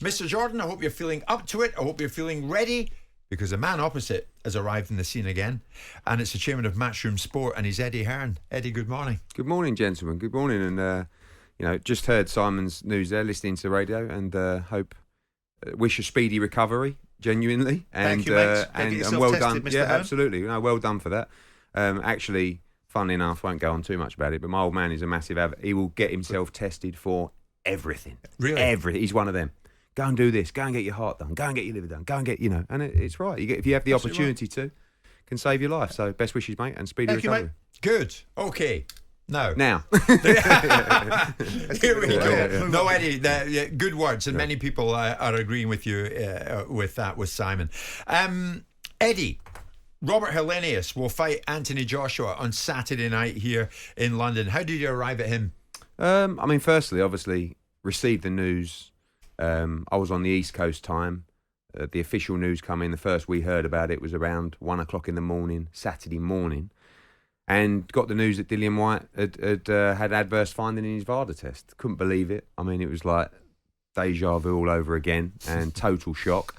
Mr. Jordan, I hope you're feeling up to it. I hope you're feeling ready, because the man opposite has arrived in the scene again, and it's the chairman of Matchroom Sport, and he's Eddie Hearn. Eddie, good morning. Good morning, gentlemen. Good morning, and just heard Simon's news there, listening to the radio, and wish a speedy recovery, genuinely. Thank you, mate. And well done. Mr. Hearn. Absolutely. No, well done for that. Actually, funnily enough, won't go on too much about it, but my old man is a massive he will get himself tested for everything. Really? Everything. He's one of them. Go and do this. Go and get your heart done. Go and get your liver done. Go and get, and it's right. If you have the opportunity to, can save your life. So best wishes, mate, and speedy recovery. You, mate. Good. Okay. Now. Here we go. No, Eddie, good words, and many people are agreeing with you with that, with Simon. Eddie, Robert Helenius will fight Anthony Joshua on Saturday night here in London. How did you arrive at him? Firstly, obviously, received the news. I was on the East Coast time. The official news come in. The first we heard about it was around 1 o'clock in the morning, Saturday morning, and got the news that Dillian Whyte had adverse finding in his VADA test. Couldn't believe it. It was like deja vu all over again, and total shock.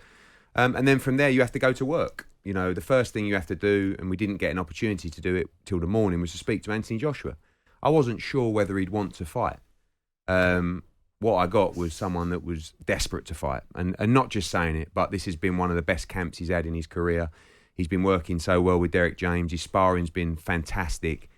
And then from there, you have to go to work. The first thing you have to do, and we didn't get an opportunity to do it till the morning, was to speak to Anthony Joshua. I wasn't sure whether he'd want to fight. What I got was someone that was desperate to fight, and not just saying it, but this has been one of the best camps he's had in his career. He's been working so well with Derek James. His sparring's been fantastic,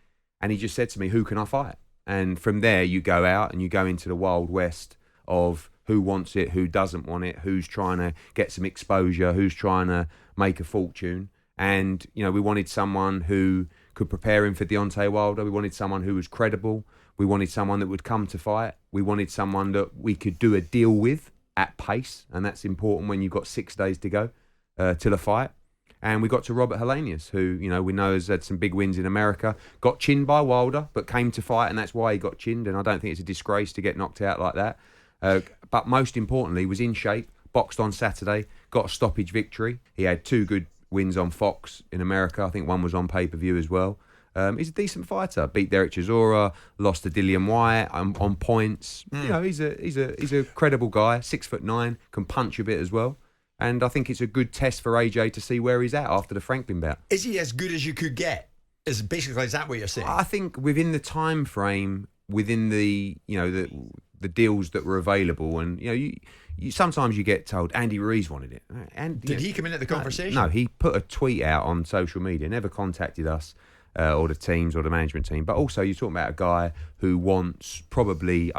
and he just said to me, "Who can I fight?" And from there, you go out and you go into the wild west of who wants it, who doesn't want it, who's trying to get some exposure, who's trying to make a fortune. And we wanted someone who could prepare him for Deontay Wilder. We wanted someone who was credible. We wanted someone that would come to fight. We wanted someone that we could do a deal with at pace, and that's important when you've got 6 days to go till a fight. And we got to Robert Helenius, who we know has had some big wins in America. Got chinned by Wilder, but came to fight, and that's why he got chinned. And I don't think it's a disgrace to get knocked out like that. But most importantly, was in shape, boxed on Saturday, got a stoppage victory. He had 2 good wins on Fox in America. I think one was on pay-per-view as well. He's a decent fighter. Beat Derek Chisora, lost to Dillian Whyte on points. He's a credible guy. 6'9", can punch a bit as well. And I think it's a good test for AJ to see where he's at after the Franklin bout. Is he as good as you could get? Is that what you're saying? I think within the time frame, within the the deals that were available, and you sometimes you get told Andy Ruiz wanted it. And did he come into the conversation? No, he put a tweet out on social media, never contacted us. Or the teams or the management team. But also you're talking about a guy who wants probably,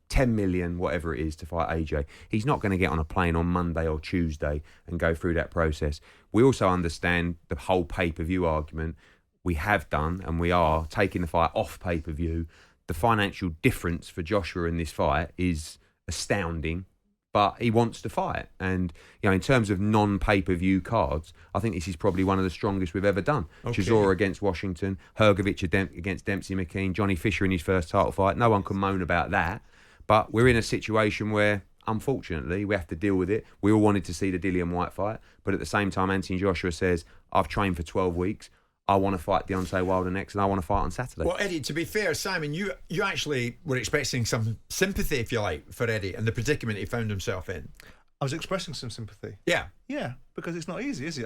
10 million, whatever it is, to fight AJ. He's not going to get on a plane on Monday or Tuesday and go through that process. We also understand the whole pay-per-view argument. We have done, and we are taking the fight off pay-per-view. The financial difference for Joshua in this fight is astounding. But he wants to fight. And, in terms of non-pay-per-view cards, I think this is probably one of the strongest we've ever done. Okay. Chisora against Washington, Hrgovic against Dempsey McKean, Johnny Fisher in his first title fight. No one can moan about that. But we're in a situation where, unfortunately, we have to deal with it. We all wanted to see the Dillian Whyte fight. But at the same time, Anthony Joshua says, I've trained for 12 weeks. I want to fight Deontay Wilder next, and I want to fight on Saturday. Well, Eddie, to be fair, Simon, you actually were expecting some sympathy, if you like, for Eddie and the predicament he found himself in. I was expressing some sympathy. Yeah, because it's not easy, is it?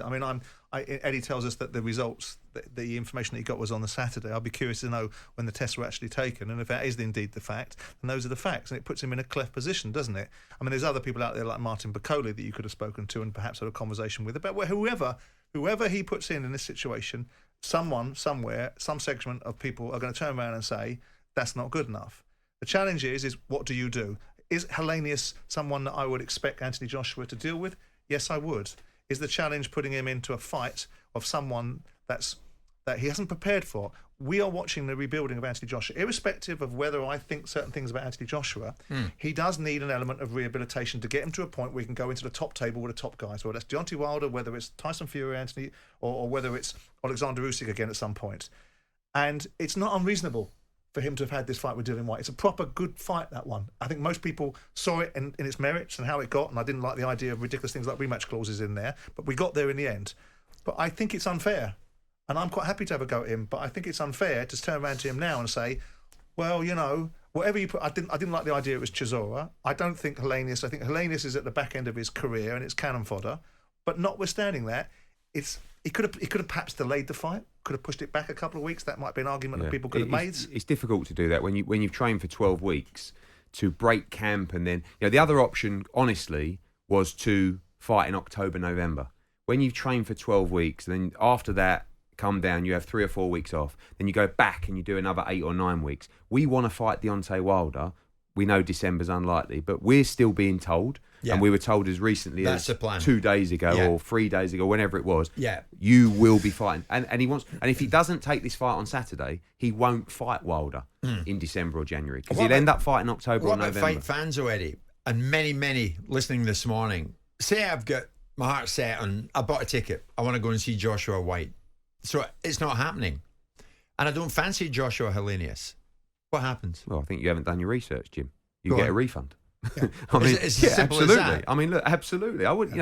Eddie tells us that the results, the information that he got was on the Saturday. I'll be curious to know when the tests were actually taken, and if that is indeed the fact, then those are the facts, and it puts him in a cleft position, doesn't it? There's other people out there like Martin Bacoli that you could have spoken to and perhaps had a conversation with about whoever he puts in this situation. Someone, somewhere, some segment of people are going to turn around and say, that's not good enough. The challenge is what do you do? Is Helenius someone that I would expect Anthony Joshua to deal with? Yes, I would. Is the challenge putting him into a fight of someone that he hasn't prepared for? We are watching the rebuilding of Anthony Joshua. Irrespective of whether I think certain things about Anthony Joshua, he does need an element of rehabilitation to get him to a point where he can go into the top table with the top guys, whether that's Deontay Wilder, whether it's Tyson Fury, Anthony, or whether it's Alexander Usyk again at some point. And it's not unreasonable for him to have had this fight with Dillian Whyte. It's a proper good fight, that one. I think most people saw it in its merits and how it got, and I didn't like the idea of ridiculous things like rematch clauses in there, but we got there in the end. But I think it's unfair. And I'm quite happy to have a go at him, but I think it's unfair to turn around to him now and say, well, whatever you put, I didn't like the idea it was Chisora. I don't think Hellenius. I think Hellenius is at the back end of his career and it's cannon fodder. But notwithstanding that, he could have perhaps delayed the fight, could have pushed it back a couple of weeks. That might be an argument that people could have made. It's difficult to do that when you've trained for 12 weeks to break camp, and then the other option, honestly, was to fight in October, November. When you've trained for 12 weeks, then after that, come down, you have 3 or 4 weeks off, then you go back and you do another 8 or 9 weeks. We want to fight Deontay Wilder. We know December's unlikely, but we're still being told, and we were told as recently as 2 days ago or 3 days ago, whenever it was, you will be fighting. And he wants, and if he doesn't take this fight on Saturday, he won't fight Wilder in December or January, because he'll end up fighting October or November. What about fight fans already? And many listening this morning, say I've got my heart set on, I bought a ticket, I want to go and see Joshua Whyte. So it's not happening. And I don't fancy Joshua Hellenius. What happens? Well, I think you haven't done your research, Jim. You get a refund. Yeah. I mean, it's as simple absolutely. as that. I mean, look, absolutely. I would,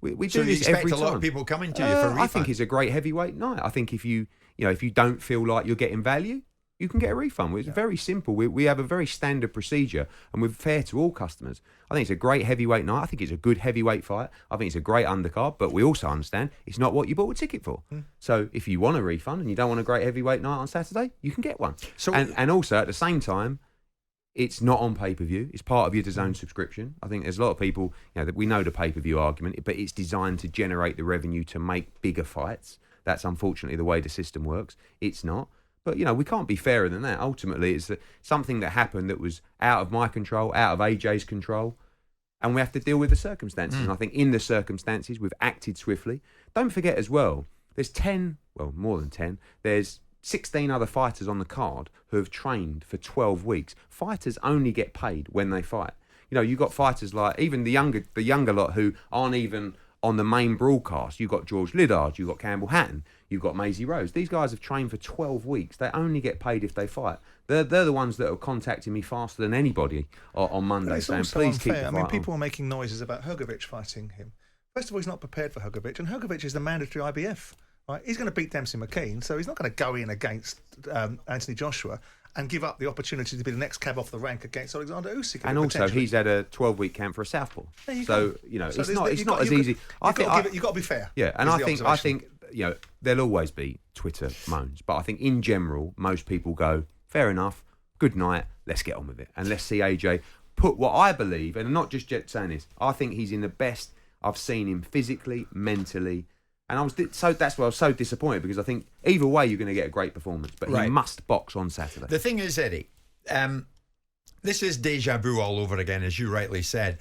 we so do you this expect every time. a lot of people coming to you for refunds? I think it's a great heavyweight night. I think if you don't feel like you're getting value, you can get a refund. It's very simple. We have a very standard procedure, and we're fair to all customers. I think it's a great heavyweight night. I think it's a good heavyweight fight. I think it's a great undercard, but we also understand it's not what you bought a ticket for. So if you want a refund and you don't want a great heavyweight night on Saturday, you can get one. So and also at the same time, it's not on pay-per-view. It's part of your DAZN subscription. I think there's a lot of people, that we know the pay-per-view argument, but it's designed to generate the revenue to make bigger fights. That's unfortunately the way the system works. It's not. But, we can't be fairer than that. Ultimately, it's something that happened that was out of my control, out of AJ's control, and we have to deal with the circumstances. And I think in the circumstances, we've acted swiftly. Don't forget as well, there's more than 10, there's 16 other fighters on the card who have trained for 12 weeks. Fighters only get paid when they fight. You've got fighters like even the younger lot who aren't even on the main broadcast. You've got George Liddard, you've got Campbell Hatton, you've got Maisie Rose. These guys have trained for 12 weeks. They only get paid if they fight. They're the ones that are contacting me faster than anybody on Monday saying, please keep the fight on. People are making noises about Hrgovic fighting him. First of all, he's not prepared for Hrgovic, and Hrgovic is the mandatory IBF. Right? He's going to beat Dempsey McKean, so he's not going to go in against Anthony Joshua and give up the opportunity to be the next cab off the rank against Alexander Usyk. And also, he's had a 12-week camp for a southpaw. So it's not as easy. You've got to be fair. Yeah, and I think there'll always be Twitter moans, but I think in general, most people go, fair enough, good night, let's get on with it, and let's see AJ put what I believe, and I'm not just saying this, I think he's in the best I've seen him physically, mentally. And that's why I was so disappointed, because I think either way you're going to get a great performance, but he must box on Saturday. The thing is, Eddie, this is deja vu all over again, as you rightly said.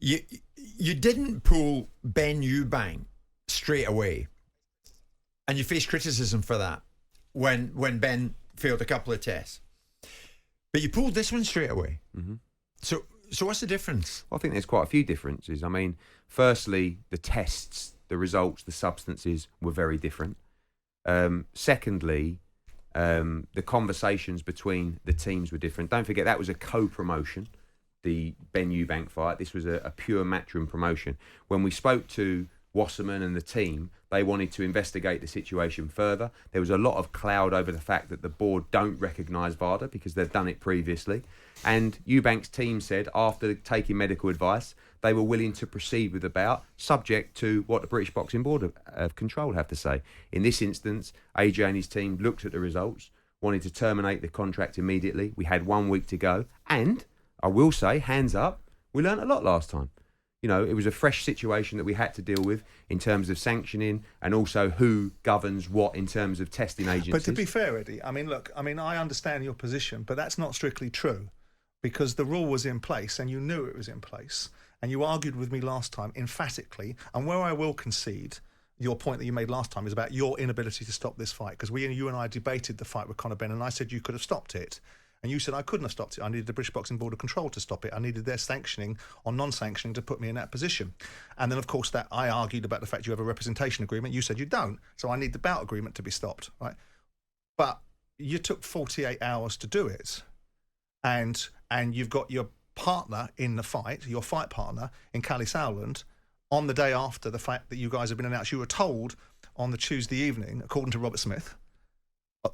You didn't pull Ben Eubank straight away, and you faced criticism for that when Ben failed a couple of tests. But you pulled this one straight away. Mm-hmm. So what's the difference? Well, I think there's quite a few differences. I mean, firstly, the tests, the results, the substances were very different. Secondly, the conversations between the teams were different. Don't forget, that was a co-promotion, the Ben Eubank fight. This was a pure Matchroom promotion. When we spoke to Wasserman and the team, they wanted to investigate the situation further. There was a lot of cloud over the fact that the board don't recognise VADA because they've done it previously. And Eubank's team said, after taking medical advice, they were willing to proceed with the bout, subject to what the British Boxing Board of Control have to say. In this instance, AJ and his team looked at the results, wanted to terminate the contract immediately. We had 1 week to go. And I will say, hands up, we learnt a lot last time. It was a fresh situation that we had to deal with in terms of sanctioning and also who governs what in terms of testing agencies. But to be fair, Eddie, I understand your position, but that's not strictly true, because the rule was in place and you knew it was in place, and you argued with me last time emphatically, and where I will concede your point that you made last time is about your inability to stop this fight, because you and I debated the fight with Conor Benn, and I said you could have stopped it. And you said I couldn't have stopped it. I needed the British Boxing Board of Control to stop it. I needed their sanctioning or non-sanctioning to put me in that position. And then, of course, that I argued about the fact you have a representation agreement. You said you don't. So I need the bout agreement to be stopped, right? But you took 48 hours to do it. And you've got your partner in the fight, your fight partner in Callie Sowland, on the day after the fact that you guys have been announced. You were told on the Tuesday evening, according to Robert Smith,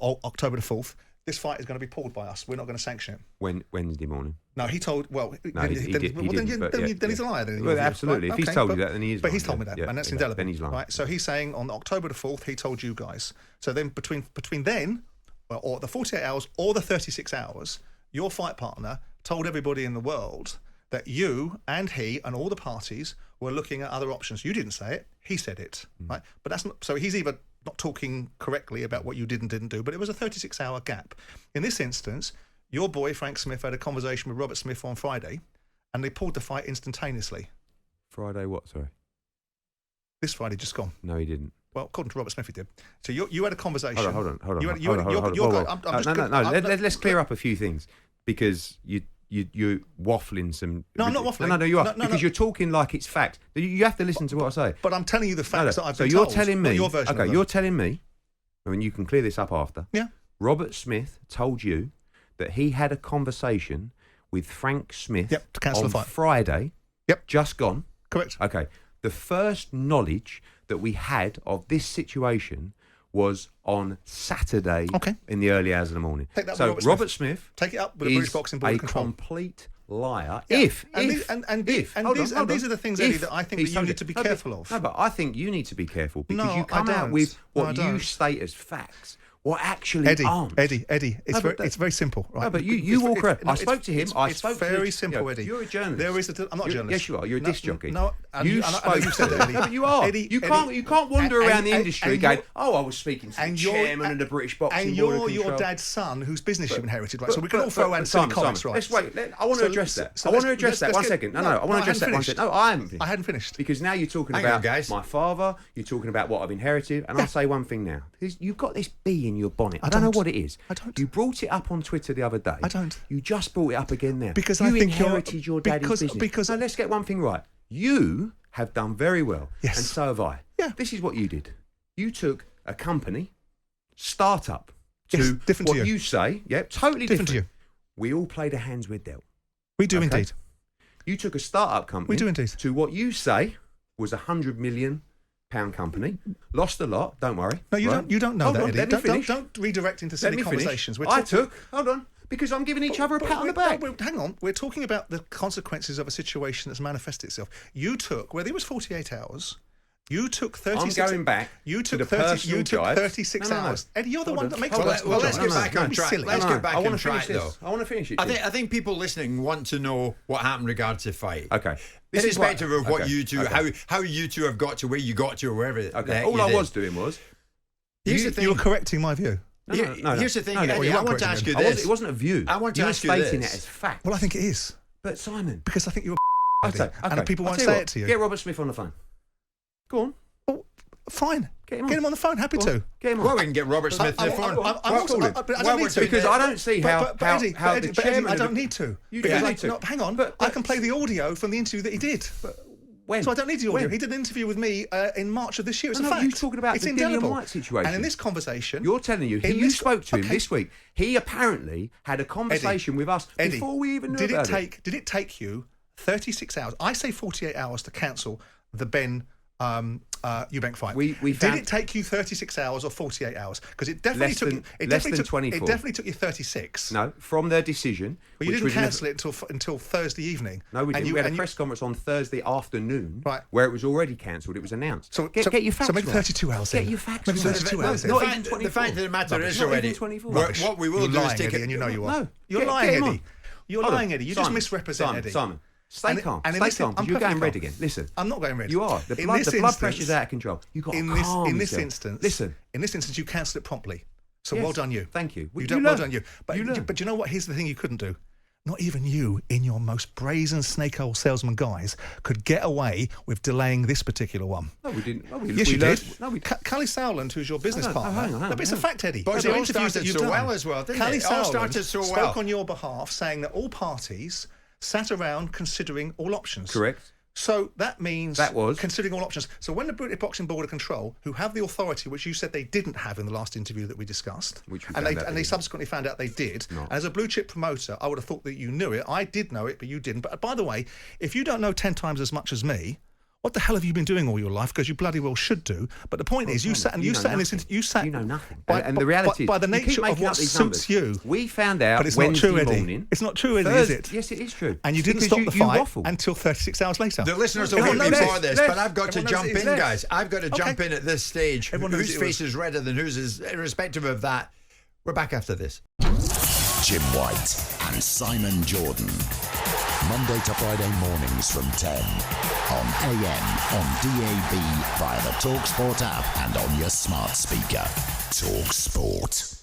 October the 4th, this fight is going to be pulled by us. We're not going to sanction it. Wednesday morning. No, he told. Well, No, he didn't, then he's a liar. Then Well, absolutely. Right? If he's told you that, then he is. But lying, he's told me that, and that's indelible. Then he's lying. Right. So he's saying on October the 4th, he told you guys. So then between then, or the 48 hours or the 36 hours, your fight partner told everybody in the world that you and he and all the parties were looking at other options. You didn't say it. He said it. Right. But that's not. So he's either not talking correctly about what you didn't do, but it was a 36-hour gap. In this instance, your boy, Frank Smith, had a conversation with Robert Smith on Friday, and they pulled the fight instantaneously. Friday what, sorry? This Friday just gone. No, he didn't. Well, according to Robert Smith, he did. So you had a conversation. Hold on. You had, Let's clear up a few things, because you're waffling some... No, I'm not waffling. No, you are. Because you're talking like it's fact. You have to listen to what I say. But I'm telling you the facts that I've been told. So you're told. telling me... Your version Okay, you're telling me, I mean, you can clear this up after. Yeah. Robert Smith told you that he had a conversation with Frank Smith to cancel on the fight. Friday, just gone. Correct. Okay. The first knowledge that we had of this situation was on Saturday in the early hours of the morning. Take that so with Robert Smith take it up with the British Boxing Board a of Control. complete liar. Yeah. If these are the things, Eddie, that I think that you need to be careful of. No, but I think you need to be careful, because you come I out don't. with what No, I you don't. state as facts. What actually aren't. Eddie, it's very simple, right? No, but you walk around. I spoke to him. It's very simple, Eddie. You're a journalist. I'm not a journalist. Yes, you are. You're a disc jockey. No, you spoke. You said it, Eddie. No, but you are. Eddie, you can't wander around the industry going, I was speaking to the and chairman of the British Boxing and Board of you're Control. your dad's son, whose business you inherited, right? So we can all throw around silly comments, right? Let's wait. I want to address that. I want to address that. 1 second. No, I want to address that 1 second. No, I haven't finished. I hadn't finished. Because now you're talking Hang on, about guys. my father, you're talking about what I've inherited, and I'll say one thing now. You've got this bee in your bonnet. I don't know what it is. I don't. You brought it up on Twitter the other day. I don't. You just brought it up again now. Because you I think inherited your daddy's business. Because now let's get one thing right. You have done very well. Yes. And so have I. Yeah. This is what you did. You took a company, start-up, to Yes, different what to you. you say. Yeah, totally different. to you. We all play the hands we're dealt. We do Okay? indeed. You took a start-up company. We do indeed. To what you say was £100 million company. Lost a lot. Don't worry. No, you right? don't. You don't know Hold that, on, Eddie. let me finish. Don't redirect into Let silly me finish. conversations. Hold on, because I'm giving each other a pat on the back. Hang on. We're talking about the consequences of a situation that's manifested itself. You took, whether it was 48 hours, you took 36. I'm going back. You took to the 30. You took jive. 36 No. hours. Eddie, you're the Hold one on. that makes Hold the on. personal Well, let's judgment. get back on Don't be track. silly. Let's get back I on want to track, finish though. this. I want to finish it. I think people listening want to know what happened regards to the fight. Okay. This is Irrespective of what okay, you two, okay. how you two have got to where you got to, or wherever. Okay. All I was doing was. Here's the thing. You were correcting my view. No. Here's the thing. No, Eddie, you I weren't want to correcting ask you him. this. It wasn't a view. I want to you ask were you stating this. it as fact. Well, I think it is. But Simon. Because I think you were Okay. and people I'll won't tell say what, it to you. Get Robert Smith on the phone. Go on. Oh, fine. Get him Get him on the phone. Happy Go to. on. Get him on. Well, we can get Robert Smith on the phone. I'm also, but I don't need to. Because I don't see how Eddie, the chairman. I don't need to. You Because don't I- need to. no, hang on. But- I can play the audio from the interview that he did. When? So I don't need the audio. When? He did an interview with me in March of this year. It's No, a no, fact. you're talking about it's the indelible. Dillian Whyte situation. And in this conversation, You're telling you, in you this- spoke to him okay. this week. He apparently had a conversation with us Eddie, before we even knew did about it. Did it take you 36 hours? I say 48 hours to cancel the Ben Eubank fight. We did found- it take you 36 hours or 48 hours? Because it definitely Less took than- you. It less definitely than took, 24. It definitely took you 36. No, from their decision. But you which didn't was in a- cancel it until Thursday evening. No, we And didn't. We had a and press conference on Thursday afternoon, Right. where it was already cancelled. It was announced. So get your facts So maybe right. 32 hours. Get then. your facts Maybe right. 32 The- hours. the then. Not fact- even The 24. fact of the matter Rubbish. is, Not even already, 24. what we will You're do lying, is take Eddie, it. and you know you are. No. You're Get lying, him on. Eddie. You're Hold on. lying, Eddie. You Simon, just misrepresent Simon, Eddie. Simon, stay And- calm. and in Stay this- calm, I'm because you're going perfectly red calm. again. Listen. I'm not going red. You are. The In blood this pressure's instance- out of control. You've got to in calm this yourself. instance, Listen. in this instance, you cancelled it promptly. So Yes. well done, you. Thank you. Well You done learn. you. But You learn. but you know what? Here's the thing: you couldn't do. Not even you, in your most brazen snake-oil salesman guise, could get away with delaying this particular one. No, we didn't. No, we, Yes, we you learned- did. No, we Callie Sowland, who's your business no, partner. hang on, No, but it's a hang on. fact, Eddie. But Those it are all interviews started that you've so done. well as well, didn't Callie it? It all Sowland started so spoke well. on your behalf, saying that all parties sat around considering all options. Correct. So that means That was- considering all options. So when the British Boxing Board of Control, who have the authority, which you said they didn't have in the last interview that we discussed, Which we and found they out and they they subsequently found out they did. No. And as a blue chip promoter, I would have thought that you knew it. I did know it, but you didn't. But by the way, if you don't know 10 times as much as me, what the hell have you been doing all your life? Because you bloody well should do. But the point is, you sat in this. You know nothing. By, and the reality by is, the nature of what suits you. We found out but it's Wednesday not true, Eddie. morning. It's not true, Eddie, is it? Yes, it is true. And you didn't Because stop the you fight waffled. until 36 hours later. The listeners will hate Everyone me knows for this. this, but I've got to Everyone jump knows in, it's guys. I've got to jump in at this stage. Everyone knows Whose it face was. is redder than whose is, irrespective of that. We're back after this. Jim White and Simon Jordan. Monday to Friday mornings from 10 on AM, on DAB, via the TalkSPORT app and on your smart speaker. TalkSPORT.